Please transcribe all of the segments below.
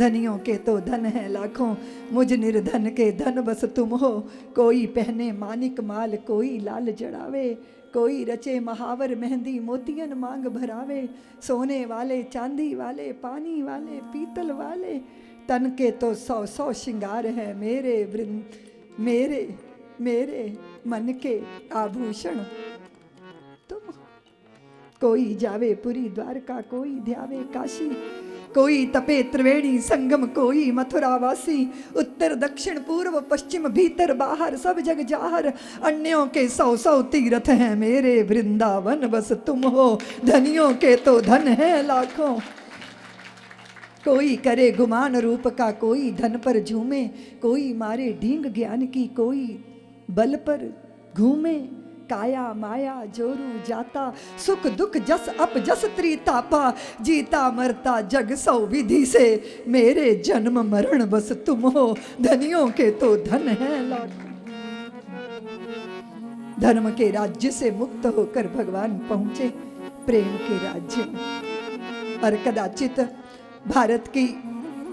धनियों के तो धन है लाखों, मुझ निर्धन के धन बस तुम हो। कोई पहने मानिक माल कोई लाल जड़ावे, कोई रचे महावर मेहंदी मोतियन मांग भरावे। सोने वाले चांदी वाले पानी वाले पीतल वाले, तन के तो 100 श्रृंगार है मेरे वृंद, मेरे मेरे मन के आभूषण तुम। कोई जावे पुरी द्वारका कोई ध्यावे काशी, कोई तपे त्रिवेणी संगम कोई मथुरावासी। उत्तर दक्षिण पूर्व पश्चिम भीतर बाहर सब जग जाहर, अन्यों के 100 तीर्थ हैं मेरे वृंदावन बस तुम हो। धनियों के तो धन है लाखों, कोई करे गुमान रूप का कोई धन पर झूमे। कोई मारे ढींग ज्ञान की कोई बल पर घूमे। काया माया जोरू जाता सुख दुख जस अप जस त्रितापा। जीता मरता जग सौ विधि से मेरे जन्म मरण बस तुम हो। धनियों के तो धन है लाखों, धर्म के राज्य से मुक्त होकर भगवान पहुंचे प्रेम के राज्य में। और कदाचित भारत की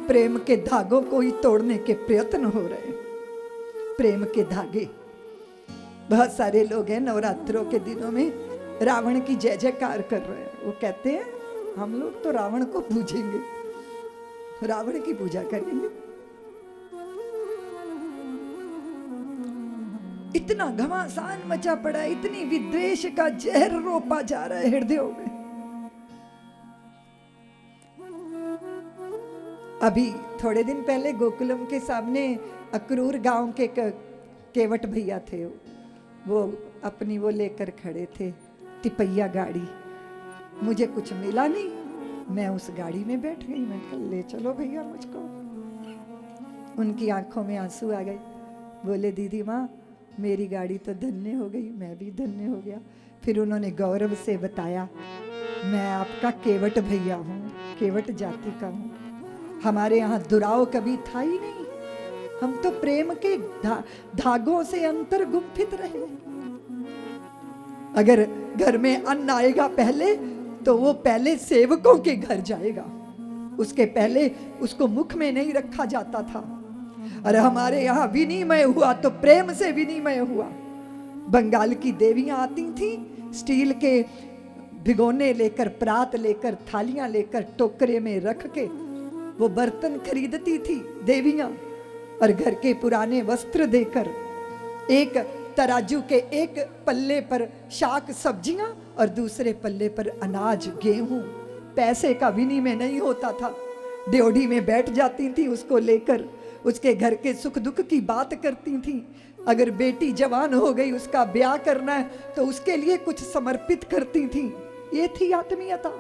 प्रेम के धागों को ही तोड़ने के प्रयत्न हो रहे। प्रेम के धागे, बहुत सारे लोग हैं नवरात्रों के दिनों में रावण की जय जयकार कर रहे हैं। वो कहते हैं हम लोग तो रावण को पूजेंगे, रावण की पूजा करेंगे। इतना घमासान मचा पड़ा है, इतनी विद्वेष का जहर रोपा जा रहा है हृदयों में। अभी थोड़े दिन पहले गोकुलम के सामने अक्रूर गांव के केवट भैया थे, वो अपनी वो लेकर खड़े थे तिपैया गाड़ी। मुझे कुछ मिला नहीं, मैं उस गाड़ी में बैठ गई। मैं कहा ले चलो भैया मुझको। उनकी आंखों में आंसू आ गए। बोले दीदी माँ मेरी गाड़ी तो धन्य हो गई, मैं भी धन्य हो गया। फिर उन्होंने गौरव से बताया मैं आपका केवट भैया हूँ, केवट जाति का हूँ। हमारे यहाँ दुराव कभी था ही नहीं, हम तो प्रेम के धागों से अंतर गुम्फित रहे। अगर घर में अन्न आएगा पहले तो वो पहले सेवकों के घर जाएगा, उसके पहले उसको मुख में नहीं रखा जाता था। और हमारे यहाँ विनिमय हुआ तो प्रेम से विनिमय हुआ। बंगाल की देवियां आती थी, स्टील के भिगोने लेकर, परात लेकर, थालियां लेकर टोकरे में रख के वो बर्तन खरीदती थी देवियां, और घर के पुराने वस्त्र देकर एक तराजू के एक पल्ले पर शाक सब्जियां और दूसरे पल्ले पर अनाज गेहूं। पैसे का विनिमय नहीं होता था। ड्योढ़ी में बैठ जाती थी, उसको लेकर उसके घर के सुख दुख की बात करती थी। अगर बेटी जवान हो गई, उसका ब्याह करना है तो उसके लिए कुछ समर्पित करती थी। ये थी आत्मीयता।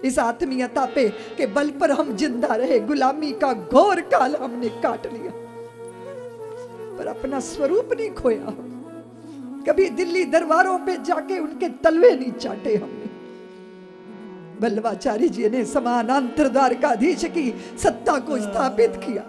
इस आत्मीयता पे के बल पर हम जिंदा रहे। गुलामी का घोर काल हमने काट लिया, पर अपना स्वरूप नहीं खोया। कभी दिल्ली दरबारों पे जाके उनके तलवे नहीं चाटे हमने। वल्लभाचार्य जी ने समानांतर द्वारकाधीश की सत्ता को स्थापित किया।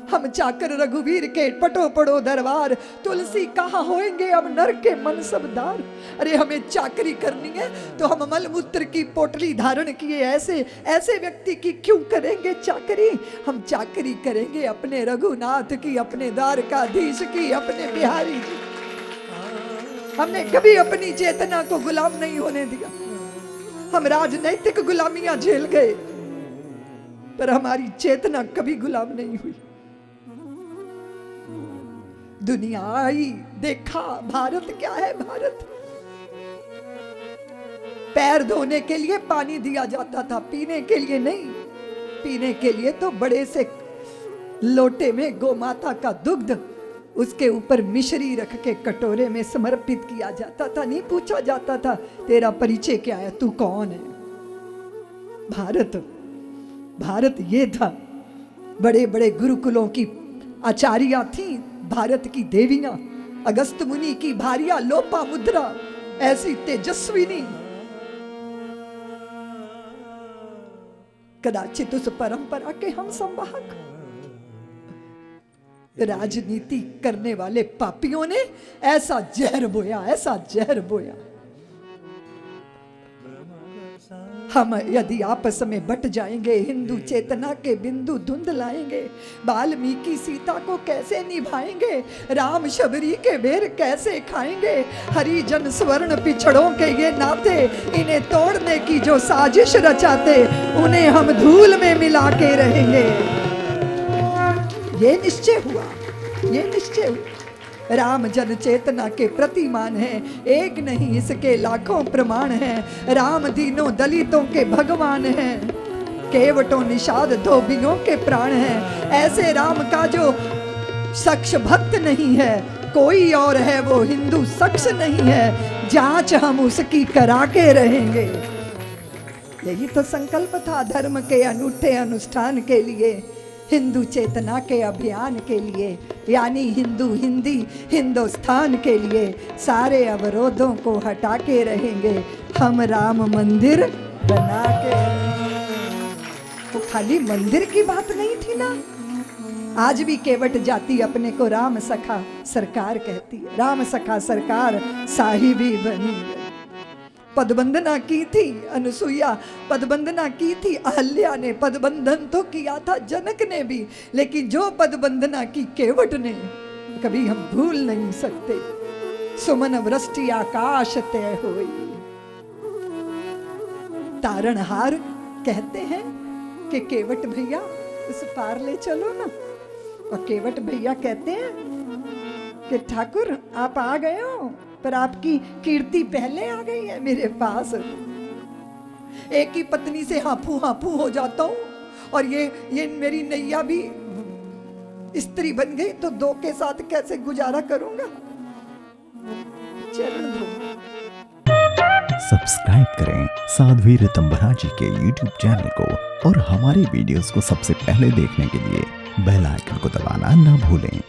हम चाकर रघुवीर के पटो पड़ो दरबार, तुलसी कहाँ होएंगे अब नर के मनसबदार। अरे हमें चाकरी करनी है तो हम मलमूत्र की पोटली धारण किए ऐसे ऐसे व्यक्ति की क्यों करेंगे चाकरी। हम चाकरी करेंगे अपने रघुनाथ की, अपने द्वारकाधीश की, अपने बिहारी जी। हमने कभी अपनी चेतना को गुलाम नहीं होने दिया। हम राजनैतिक गुलामियां झेल गए, पर हमारी चेतना कभी गुलाम नहीं हुई। दुनिया आई, देखा भारत क्या है। भारत पैर धोने के लिए पानी दिया जाता था, पीने के लिए नहीं। पीने के लिए तो बड़े से लोटे में गोमाता का दुग्ध, उसके ऊपर मिश्री रख के कटोरे में समर्पित किया जाता था। नहीं पूछा जाता था तेरा परिचय क्या है, तू कौन है। भारत भारत ये था। बड़े बड़े गुरुकुलों की आचार्या थी भारत की देवियां। अगस्त मुनि की भारिया लोपा मुद्रा, ऐसी तेजस्विनी। कदाचित उस परंपरा के हम संवाहक। राजनीति करने वाले पापियों ने ऐसा जहर बोया, ऐसा जहर बोया। हम यदि आपस में बट जाएंगे, हिंदू चेतना के बिंदु धुंध लाएंगे। वाल्मीकि सीता को कैसे निभाएंगे, राम शबरी के बेर कैसे खाएंगे। हरिजन स्वर्ण पिछड़ों के ये नाते, इन्हें तोड़ने की जो साजिश रचाते, उन्हें हम धूल में मिला के रहेंगे। ये निश्चय हुआ, ये निश्चय हुआ। राम जन चेतना के प्रतिमान है, एक नहीं इसके लाखों प्रमाण हैं। राम दीनों दलितों के भगवान हैं, केवटों निषाद धोबियों के प्राण हैं। ऐसे राम का जो शख्स भक्त नहीं है, कोई और है वो हिंदू शख्स नहीं है। जांच हम उसकी करा के रहेंगे। यही तो संकल्प था धर्म के अनूठे अनुष्ठान के लिए, हिंदू चेतना के अभियान के लिए, यानी हिंदू हिंदी हिंदुस्तान के लिए। सारे अवरोधों को हटा के रहेंगे, हम राम मंदिर बना के। तो खाली मंदिर की बात नहीं थी ना, आज भी केवट जाति अपने को राम सखा सरकार कहती है। राम सखा सरकार साहिबी बनी। पदबंदना की थी अनुसुईया, पदबंदना की थी अहल्या ने, पदबंधन तो किया था जनक ने भी, लेकिन जो पदबंदना की केवट ने कभी हम भूल नहीं सकते। सुमन वृष्टि आकाश तय हुई। तारणहार कहते हैं कि केवट भैया उस पार ले चलो ना, और केवट भैया कहते हैं कि ठाकुर आप आ गए हो, पर आपकी कीर्ति पहले आ गई है मेरे पास। एक ही पत्नी से हाफू हाफू हो जाता हूं, और ये मेरी नैया भी स्त्री बन गई, तो दो के साथ कैसे गुजारा करूंगा। चरण धो। सब्सक्राइब करें साध्वी ऋतंभरा जी के YouTube चैनल को, और हमारे वीडियोस को सबसे पहले देखने के लिए बेल आइकन को दबाना न भूलें।